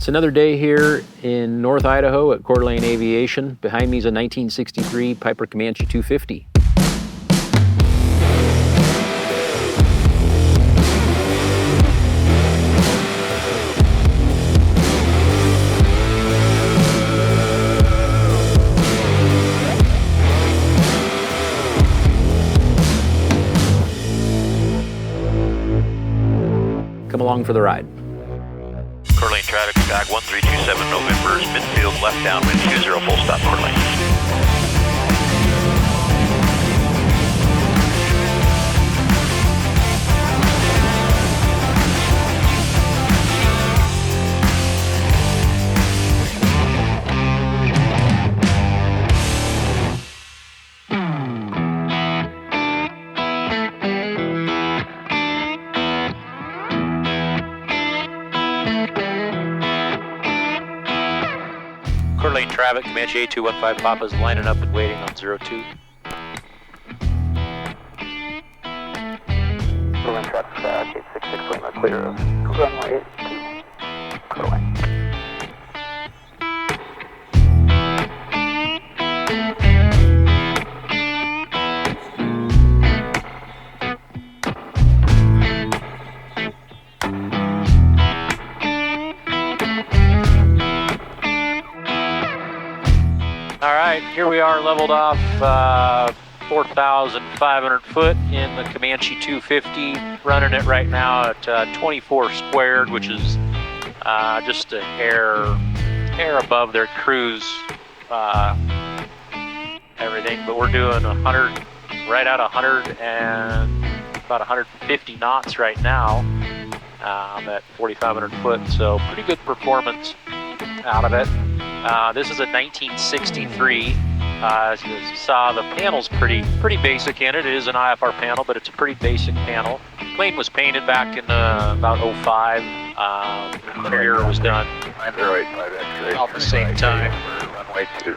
It's another day here in North Idaho at Coeur d'Alene Aviation. Behind me is a 1963 Piper Comanche 250. Come along for the ride. Coeur d'Alene traffic, back 1327 November, midfield left downwind 20, full stop Coeur d'Alene. Coeur d'Alene traffic, Comanche 8215 Papa's lining up and waiting on 02. Coeur d'Alene traffic, 866 Lima, clear of runway 82, Coeur d'Alene. All right, here we are leveled off 4,500 foot in the Comanche 250, running it right now at 24 squared, which is just a hair above their cruise everything, but we're doing 100, right at 100 and about 150 knots right now at 4,500 foot, so pretty good performance out of it. This is a 1963. As you saw, the panel's pretty basic in it. It is an IFR panel, but it's a pretty basic panel. The plane was painted back in about 05. The interior was done about the same time. Runway 2.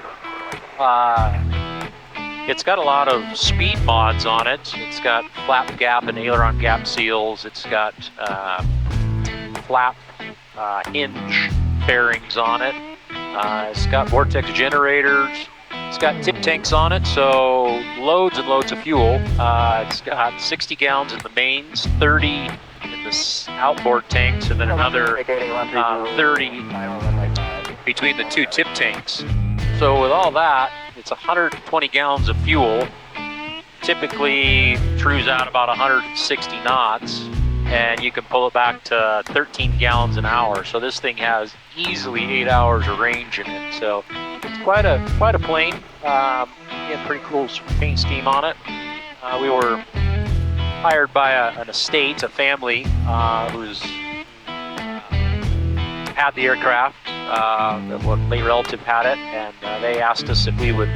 It's got a lot of speed mods on it. It's got flap gap and aileron gap seals. It's got flap hinge fairings on it. It's got vortex generators. It's got tip tanks on it, so loads and loads of fuel. It's got 60 gallons in the mains, 30 in the outboard tanks, and then another 30 between the two tip tanks. So with all that, it's 120 gallons of fuel. Typically cruise out about 160 knots. And you can pull it back to 13 gallons an hour. So this thing has easily 8 hours of range in it. So it's quite a plane. Pretty cool paint scheme on it. We were hired by an estate, a family who's had the aircraft. A late relative had it, and they asked us if we would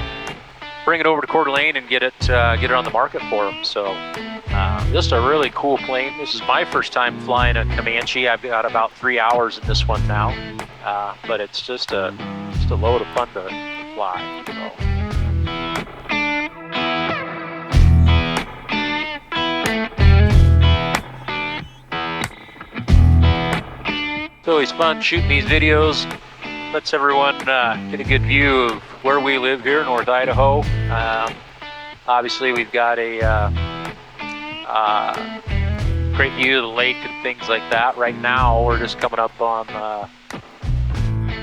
bring it over to Coeur d'Alene and get it on the market for them. So just a really cool plane. This is my first time flying a Comanche. I've got about 3 hours in this one now, but it's just a load of fun to fly. It's always fun shooting these videos. Lets everyone get a good view of where we live here in North Idaho. Obviously, we've got a great view of the lake and things like that. Right now, we're just coming up on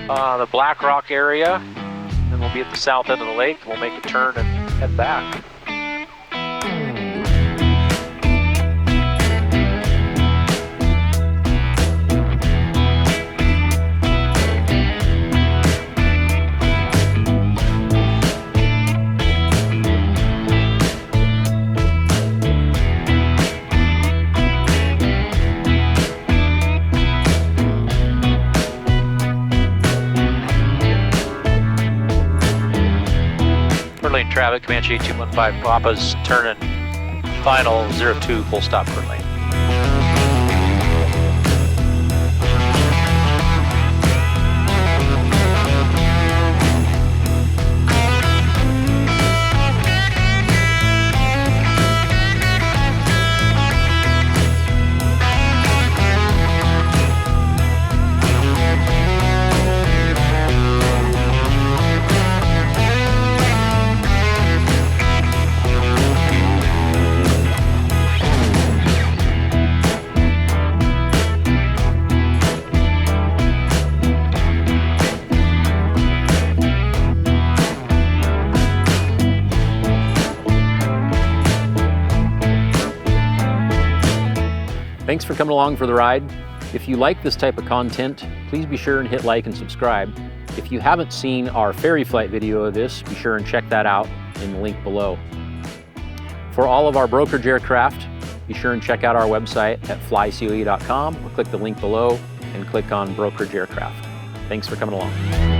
the Black Rock area, and we'll be at the south end of the lake. We'll make a turn and head back. Traffic, Comanche 8215 Papa's turning final 02 full stop Coeur d'Alene. Thanks for coming along for the ride. If you like this type of content, please be sure and hit like and subscribe. If you haven't seen our ferry flight video of this, be sure and check that out in the link below. For all of our brokerage aircraft, be sure and check out our website at flycoe.com or click the link below and click on brokerage aircraft. Thanks for coming along.